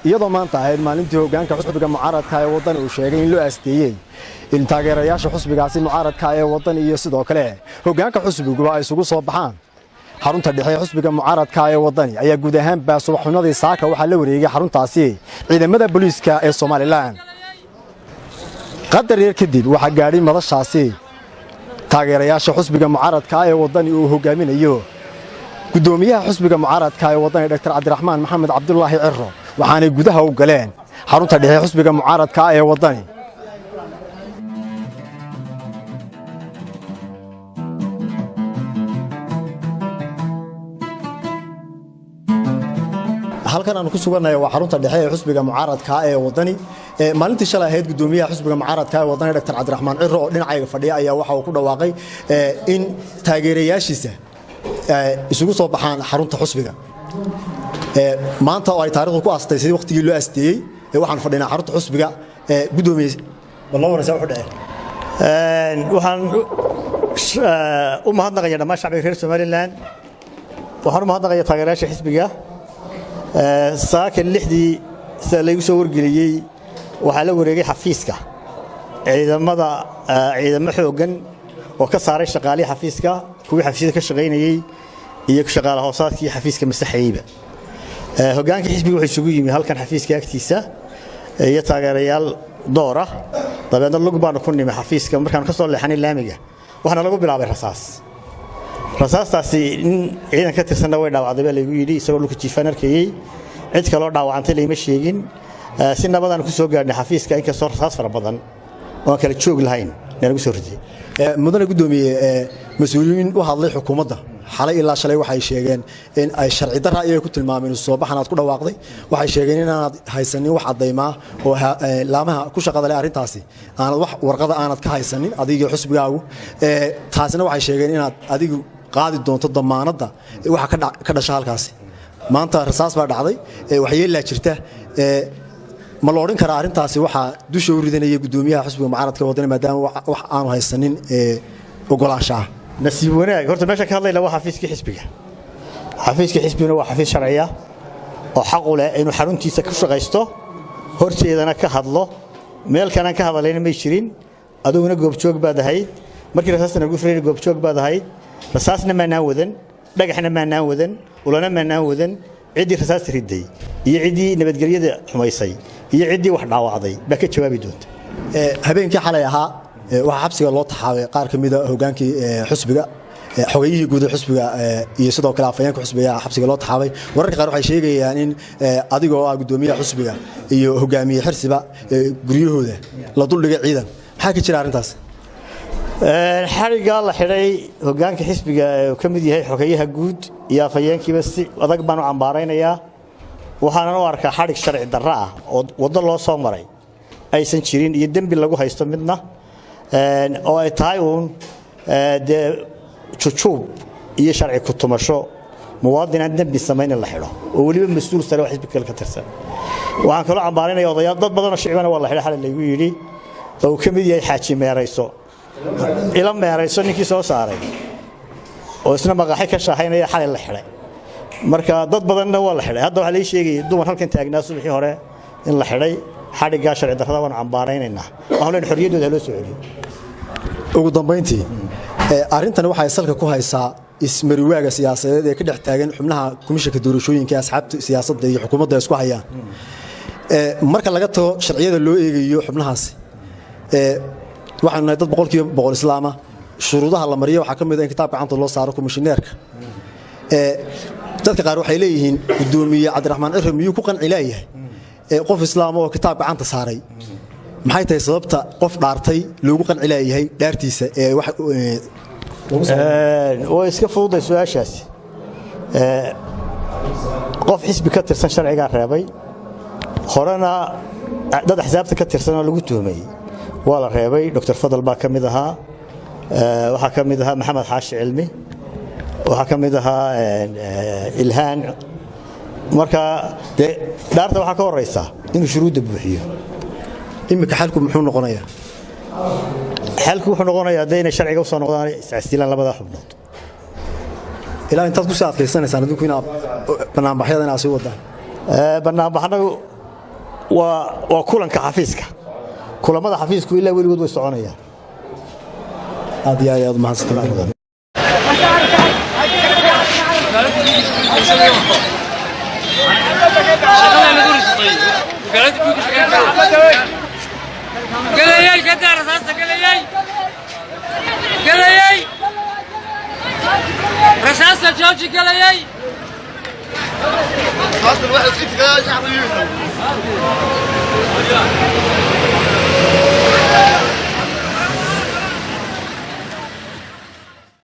iyadoo maanta ahayd maalintii hoggaanka xusbiga mucaaradka ee waddan uu sheegay in loo aasteeyey in taageerayaasha xusbigaasi mucaaradka ee waddan iyo sidoo kale hoggaanka xusbiguba ay isugu soo baxaan xarunta dhexe xusbiga mucaaradka ee waddani ayaa guud ahaanba subaxnimadii saaka waxaa la wareegay xaruntaasi ciidamada booliiska ee Soomaaliland qadar yar kadib waxaa gaadhay madashaasi taageerayaasha xusbiga mucaaradka ee waddani uu hogaaminayo gudoomiyaha xusbiga mucaaradka ee waddani Dr. Cabdiraxmaan Maxamed Cabdullaahi Cirro waxaanay gudaha u galeen xarunta dhexe xusbiga mucaaradka ee waddani halkan aan ku suganahay waa xarunta dhexe ee xusbiga mucaaradka ee waddani maalintii shalay ahayd gudoomiyaha xusbiga mucaaradka ee waddani Dr. Cabdiraxmaan Cirro oo dhinacayga fadhiya ayaa waxa uu ku dhawaaqay in taageerayaashiisa isugu soo baxaan xarunta xusbiga maanta oo ay taariikhdu ku aastay sidii waqtigii loo aasteeyay waxaan fadhinaa xarunta xusbiga gudoomiye ballowanaysa wuxuu dhacay waxaan u mahadnaqayaa dhammaan shacbiga reer Soomaaliland waxaan u mahadnaqayaa taageerayaasha xisbiga saakan lixdii sida lagu soo wargeliyay waxaa la wareegay xafiiska ciidamo xoogan oo ka saaray shaqaalihii xafiiska kuwii xafiiska ka shaqeynayay iyo shaqaalaha hoosaadkii xafiiska masaxayba hoggaanka xisbiga wuxuu isugu yimi halkan xafiiska agtiisa iyo taageerayaal door ah dabeedna lug baan ku nimay xafiiska markaan ka soo leexanay laamiga waxaana lagu bilaabay rasaastaasi in ciidan ka tirsan way dhaawacday baa lagu yidhi isagoo dhulka jiifan arkayay cid kale oo dhaawacantay lama sheegin si nabadaan ku soo gaarnay xafiiska inkastoo rasaas fara badan oo kala joog lahayn nagu soo ridiyay mudane gudoomiye mas'uuliyiin u hadlay xukuumadda xalay ilaa shalay waxay sheegeen in ay sharci darra ay ku tilmaameen soo baxanaad ku dhawaaqday waxay sheegeen in aanad haysanin wax cadeymaa oo laamaha ku shaqada leh arintaasi aanad wax warqada aanad ka haysanin adiga xusbigaagu taasina waxay sheegeen inaad adigu qaadi doonto damaanada waxa ka dhashay halkaasi maanta rasaas baa dhacday waxyeelaa jirta ma loo oran karaa arintaasi waxa dusha u ridanaya gudoomiyaha xusbiga mucaaradka waddani maadaama wax aanu haysanin ogolaanshaha nasiib wanaag horta meesha ka hadlayna waa xafiiska xisbiguna waa xafiis sharciya oo xaq u leh inuu xaruntiisa ku shaqaysto horteedana ka hadlo meel kanaan ka hadlayna ma jirin aduguna goobjoog baad ahayd markii rasaasna ugu firay goobjoog baad ahayd rasaasna maanaan wadan dhagaxna maanaan wadan ulana maanaan wadan ciidii rasaas riday iyo ciidii nabadgelyada xumaysay iyo ciidii wax dhaawacday ba ka jawaabi doonta habeenkii xalay ahaa waxa xabsiga loo taxaabay qaar kamid ah hogaankii xusbiga xogayihii guud ee xusbiga iyo sidoo kale afayeenka xusbiga xabsiga loo taxaabay wararka qaar waxay sheegayaan in adigoo ah gudoomiyaha xusbiga iyo hogaamiye xirsiba guryahooda la duldhigay ciidan maxaa ka jira arintaas xariga la xiray hoggaanka xisbiga ee ka mid yahay xogayaha guud iyo afayeenkiiba si adag baan u cambaaraynayaa waxaan u arkaa xarig sharci darro ah oo waddo loo soo maray aysan jirin iyo dembi lagu haysto midna oo ay tahay uun dee jujuub iyo sharci ku tumasho muwaadin aan dembi samayn la xidho oo weliba mas'uul sare oo xisbiga ka tirsan waxaan kaloo cambaaraynayaa odayaal dad badan oo shicibana waa la xidhay xalay lagu yidhi oo ka mid yahay xaaji meerayso ila meerayso ninkii soo saaray oo isna maqaaxi ka shaqeynaya xalay la xidhay marka dad badanna waa la xidhay hadda waxa la sheegay dumar halkan taagnaa subaxii hore in la xidhay xariga sharci darrada waan cambaaraynayna waxaan leenahay xorriyadooda loo soo celiyo ugu dambeyntii arrintan waxay salka ku haysaa ismariwaaga siyaasadeed ee ka dhex taagan xubnaha komishanka doorashooyinka asxaabta siyaasadda iyo xukuumadda isku hayaan marka laga tago sharciyada loo eegayo xubnahaasi waxaan nahay dad boqol islaama shuruudaha la mariyo waxa kamid ah in kitaabka gacanta loo saaro komishineerka dadka qaar waxay leeyihiin gudoomiye Cabdiraxmaan Cirro miyuu ku qanci leeyahay qof islaam oo kitaab gacanta saaray maxay tahay sababta qof dhaartay loogu qanci leeyahay dhaartiisa wax oo iska fuuday su'aashaasi qof xisbi ka tirsan sharciga reebay horena dad axsaabta ka tirsan oo lagu tuhmay waa la reebay Dr. Fadal baa kamid ahaa waxa kamid ahaa Maxamed Xaashi Cilmi waxa kamid ahaa Ilhaan marka dhaarta waxa ka horeysa inuu shuruudda buuxiyo imika xalku muxuu noqonayaa xalku wuxuu noqonayaa deena sharciga soo noqdaan isticmaalaan labada xubnood ilaa intaad ku saadkaysanaysan adinku ina banaanbaxyada inaa sii wadaan banaanbaxnagu waa kulanka xafiiska kulamada xafiisku ilaa weligood way soconayaan aad iyo aad mahadsantahay قليل كدار رصاصة قليل رصاصة جوجي قليل خاصة الواحد انت قاعد يا حبيبي